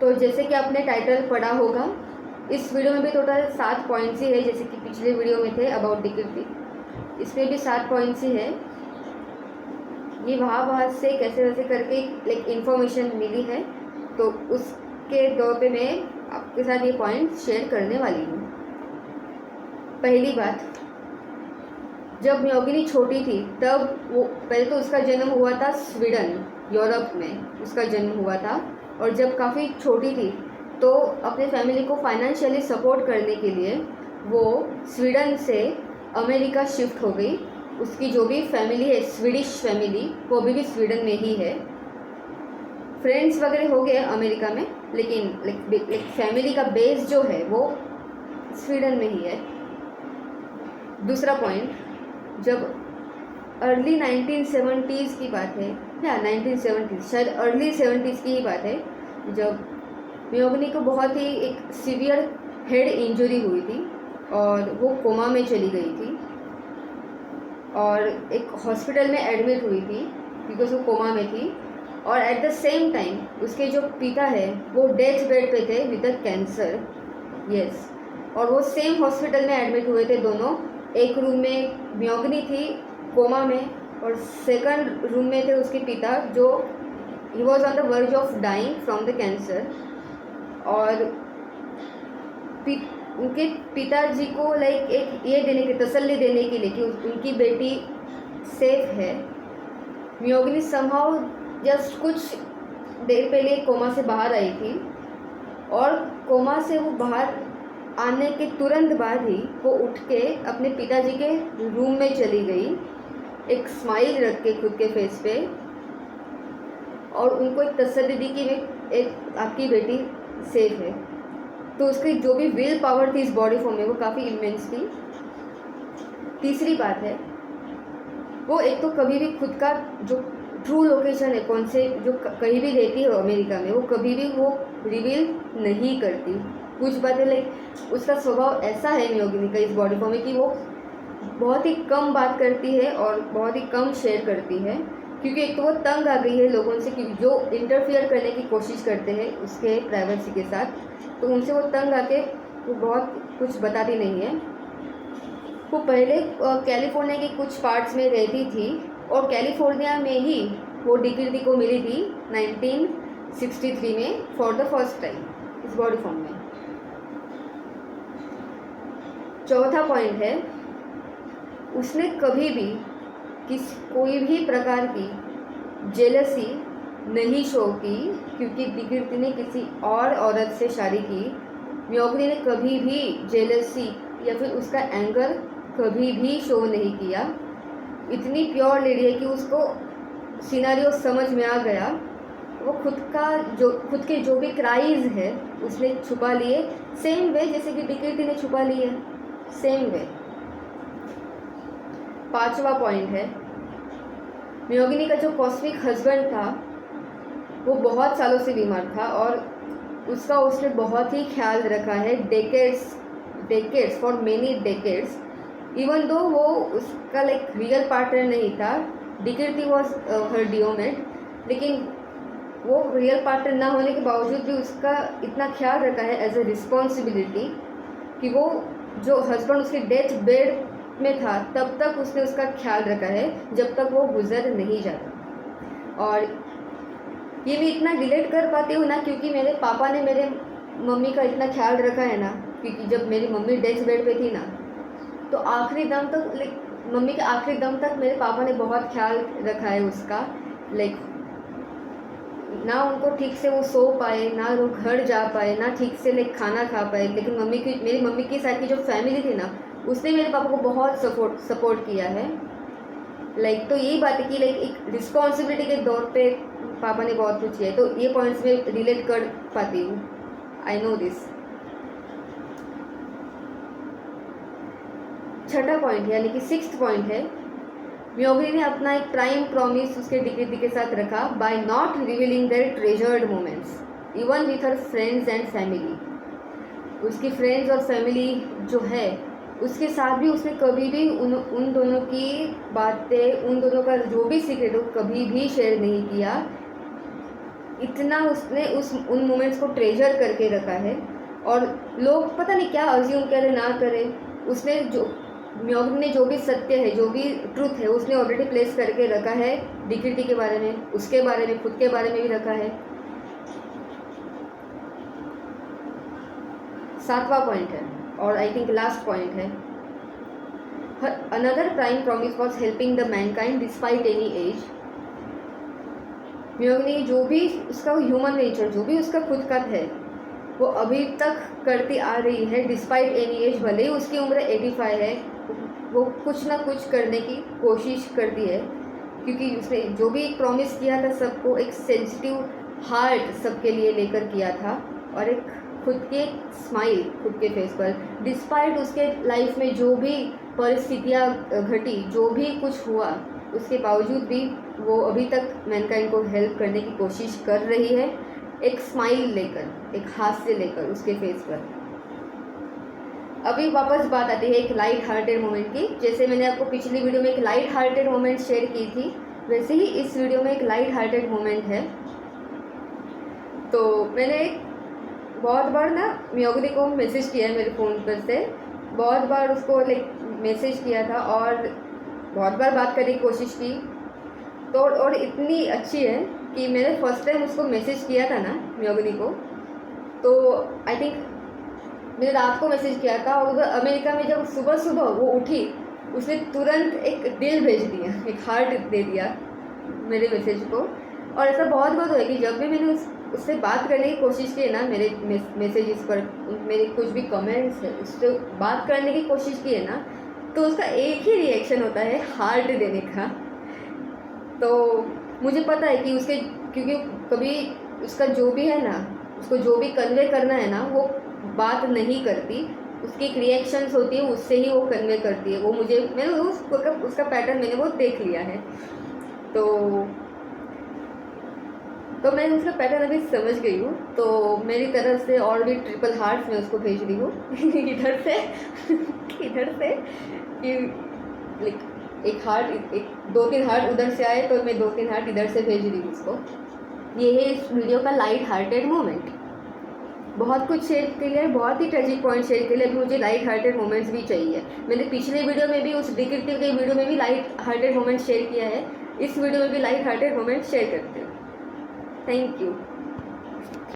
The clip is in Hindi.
तो जैसे कि आपने टाइटल पढ़ा होगा, इस वीडियो में भी टोटल 7 पॉइंट्स ही है, जैसे कि पिछले वीडियो में थे अबाउट डिकीर्ति, इसमें भी 7 पॉइंट्स ही है। ये वहाँ से कैसे वैसे करके लाइक इन्फॉर्मेशन मिली है, तो उसके दौर पे मैं आपके साथ ये पॉइंट शेयर करने वाली हूँ। पहली बात, जब म्योगिनी छोटी थी तब वो पहले तो उसका जन्म हुआ था स्वीडन, यूरोप में उसका जन्म हुआ था। और जब काफ़ी छोटी थी तो अपने फैमिली को फाइनेंशियली सपोर्ट करने के लिए वो स्वीडन से अमेरिका शिफ्ट हो गई। उसकी जो भी फैमिली है, स्वीडिश फैमिली, वो अभी भी स्वीडन में ही है। फ्रेंड्स वगैरह हो गए अमेरिका में, लेकिन फैमिली का बेस जो है वो स्वीडन में ही है। दूसरा पॉइंट, जब अर्ली 1970s की बात है, या 1970s, शायद अर्ली 70s की ही बात है, जब म्योगिनी को बहुत ही एक सीवियर हेड इंजरी हुई थी और वो कोमा में चली गई थी और एक हॉस्पिटल में एडमिट हुई थी बिकॉज वो कोमा में थी। और एट द सेम टाइम उसके जो पिता है वो डेथ बेड पे थे विद कैंसर। यस, और वो सेम हॉस्पिटल में एडमिट हुए थे दोनों। एक रूम में म्योगिनी थी कोमा में और सेकंड रूम में थे उसके पिता, जो ही was on the verge of dying from the cancer. और उनके पिताजी को लाइक एक ये देने की तसल्ली देने के लिए कि उनकी बेटी सेफ है, म्योगिनी समहाउ जस्ट कुछ देर पहले कोमा से बाहर आई थी और कोमा से वो बाहर आने के तुरंत बाद ही वो उठ के अपने पिताजी के रूम में चली गई, एक स्माइल रख के खुद के फेस पे, और उनको एक तसल्ली दी कि एक आपकी बेटी सेफ है। तो उसकी जो भी विल पावर थी इस बॉडी फॉर्म में वो काफ़ी इमेंस थी। तीसरी बात है, वो एक तो कभी भी खुद का जो ट्रू लोकेशन है, कौन से जो कहीं भी रहती है अमेरिका में, वो कभी भी वो रिवील नहीं करती। कुछ बातें लाइक उसका स्वभाव ऐसा है म्योगिनी का इस बॉडी फॉर्म में कि वो बहुत ही कम बात करती है और बहुत ही कम शेयर करती है, क्योंकि एक तो वो तंग आ गई है लोगों से कि जो इंटरफियर करने की कोशिश करते हैं उसके प्राइवेसी के साथ, तो उनसे वो तंग आके वो बहुत कुछ बताती नहीं है। वो पहले कैलिफोर्निया के कुछ पार्ट्स में रहती थी और कैलिफोर्निया में ही वो डिकीर्ति को मिली थी 1963 में फॉर द फर्स्ट टाइम इस बॉडी फॉर्म में। चौथा पॉइंट है, उसने कभी भी कोई भी प्रकार की जेलसी नहीं शो की, क्योंकि डिकीर्ति ने किसी और औरत से शादी की। म्योगिनी ने कभी भी जेलसी या फिर उसका एंगर कभी भी शो नहीं किया। इतनी प्योर लेडी है कि उसको सिनेरियो समझ में आ गया। वो खुद के जो भी क्राइज है उसने छुपा लिए, सेम वे जैसे कि डिकीर्ति ने छुपा लिए, सेम वे। पांचवा पॉइंट है, म्योगिनी का जो कॉस्मिक हस्बैंड था वो बहुत सालों से बीमार था और उसका उसने बहुत ही ख्याल रखा है, decades for many decades, even though वो उसका लाइक रियल पार्टनर नहीं था। डिकीर्ति वॉज हर डियोमेट, लेकिन वो रियल पार्टनर ना होने के बावजूद भी उसका इतना ख्याल रखा है एज ए रिस्पॉन्सिबिलिटी कि वो जो हस्बैंड उसके डेथ बेड में था तब तक उसने उसका ख्याल रखा है, जब तक वो गुजर नहीं जाता। और ये मैं इतना रिलेट कर पाती हूँ ना, क्योंकि मेरे पापा ने मेरे मम्मी का इतना ख्याल रखा है ना, क्योंकि जब मेरी मम्मी डेथ बेड पे थी ना, तो आखिरी दम तक लाइक मम्मी के आखिरी दम तक मेरे पापा ने बहुत ख्याल रखा है उसका। लाइक ना उनको ठीक से वो सो पाए, ना वो घर जा पाए, ना ठीक से लाइक खाना खा पाए, लेकिन मेरी मम्मी की साइड की जो फैमिली थी ना, उसने मेरे पापा को बहुत सपोर्ट किया है। लाइक तो यही बात है कि लाइक एक रिस्पॉन्सिबिलिटी के दौर पे पापा ने बहुत कुछ किया है, तो ये पॉइंट्स में रिलेट कर पाती हूँ, आई नो दिस। छठा पॉइंट यानी कि 6th पॉइंट है, म्योगिनी ने अपना एक प्राइम प्रॉमिस उसके डिकीर्ति के साथ रखा by not revealing their treasured moments even with her friends and family. उसकी फ्रेंड्स और फैमिली जो है उसके साथ भी उसने कभी भी उन दोनों की बातें, उन दोनों का जो भी सीक्रेट हो कभी भी शेयर नहीं किया। इतना उसने उन मोमेंट्स को ट्रेजर करके रखा है, और लोग पता नहीं क्या अज्यूम करे ना करे, उसने जो म्योगनी ने जो भी सत्य है, जो भी ट्रुथ है, उसने ऑलरेडी प्लेस करके रखा है डिक्रिटी के बारे में, उसके बारे में, खुद के बारे में भी रखा है। 7वां पॉइंट है और आई थिंक लास्ट पॉइंट है। Another prime promise was helping the mankind despite any age. म्योगनी जो भी उसका ह्यूमन नेचर, जो भी उसका खुद का है, वो अभी तक करती आ रही है डिस्पाइट एनी एज। भले ही उसकी उम्र 85 है, वो कुछ ना कुछ करने की कोशिश करती है, क्योंकि उसने जो भी प्रॉमिस किया था सबको, एक सेंसिटिव हार्ट सबके लिए लेकर किया था, और एक खुद की एक स्माइल खुद के फेस पर, डिस्पाइट उसके लाइफ में जो भी परिस्थितियाँ घटी, जो भी कुछ हुआ, उसके बावजूद भी वो अभी तक मैनकाइंड को हेल्प करने की कोशिश कर रही है, एक स्माइल लेकर, एक हास्य लेकर उसके फेस पर। अभी वापस बात आती है एक लाइट हार्टेड मोमेंट की। जैसे मैंने आपको पिछली वीडियो में एक लाइट हार्टेड मोमेंट शेयर की थी, वैसे ही इस वीडियो में एक लाइट हार्टेड मोमेंट है। तो मैंने बहुत बार ना म्योगनी को मैसेज किया है मेरे फ़ोन पर से, बहुत बार उसको मैसेज किया था और बहुत बार बात करने की कोशिश की। तो और इतनी अच्छी है कि मैंने फर्स्ट टाइम उसको मैसेज किया था ना म्योगनी को, तो आई थिंक मैंने रात को मैसेज किया था, और उधर अमेरिका में जब सुबह सुबह वो उठी, उसने तुरंत एक दिल भेज दिया, एक हार्ट दे दिया मेरे मैसेज को। और ऐसा बहुत बहुत हुआ कि जब भी मैंने उससे बात करने की कोशिश की है ना, मेरे मैसेजेस पर, मेरे कुछ भी कमेंट्स है, उससे बात करने की कोशिश की है ना, तो उसका एक ही रिएक्शन होता है, हार्ट देने का। तो मुझे पता है कि उसके, क्योंकि कभी उसका जो भी है ना, उसको जो भी कन्वे करना है ना, वो बात नहीं करती, उसकी एक रिएक्शंस होती है, उससे ही वो कन्वे करती है। वो मैंने उसका पैटर्न मैंने वो देख लिया है। तो मैं उसका पैटर्न अभी समझ गई हूँ। तो मेरी तरफ से और भी ट्रिपल हार्ट्स मैं उसको भेज रही हूँ इधर से कि एक हार्ट, एक 2-3 हार्ट उधर से आए, तो मैं 2-3 हार्ट इधर से भेज रही हूँ उसको। ये है इस वीडियो का लाइट हार्टेड मोमेंट। बहुत कुछ शेयर के लिए, बहुत ही ट्रेजिक पॉइंट शेयर के लिए अभी मुझे लाइट हार्टेड मोमेंट्स भी चाहिए। मैंने पिछले वीडियो में भी, उस डिक्रिप्टिव के वीडियो में भी लाइट हार्टेड मोमेंट शेयर किया है, इस वीडियो में भी लाइट हार्टेड मोमेंट शेयर करते हैं। Thank you.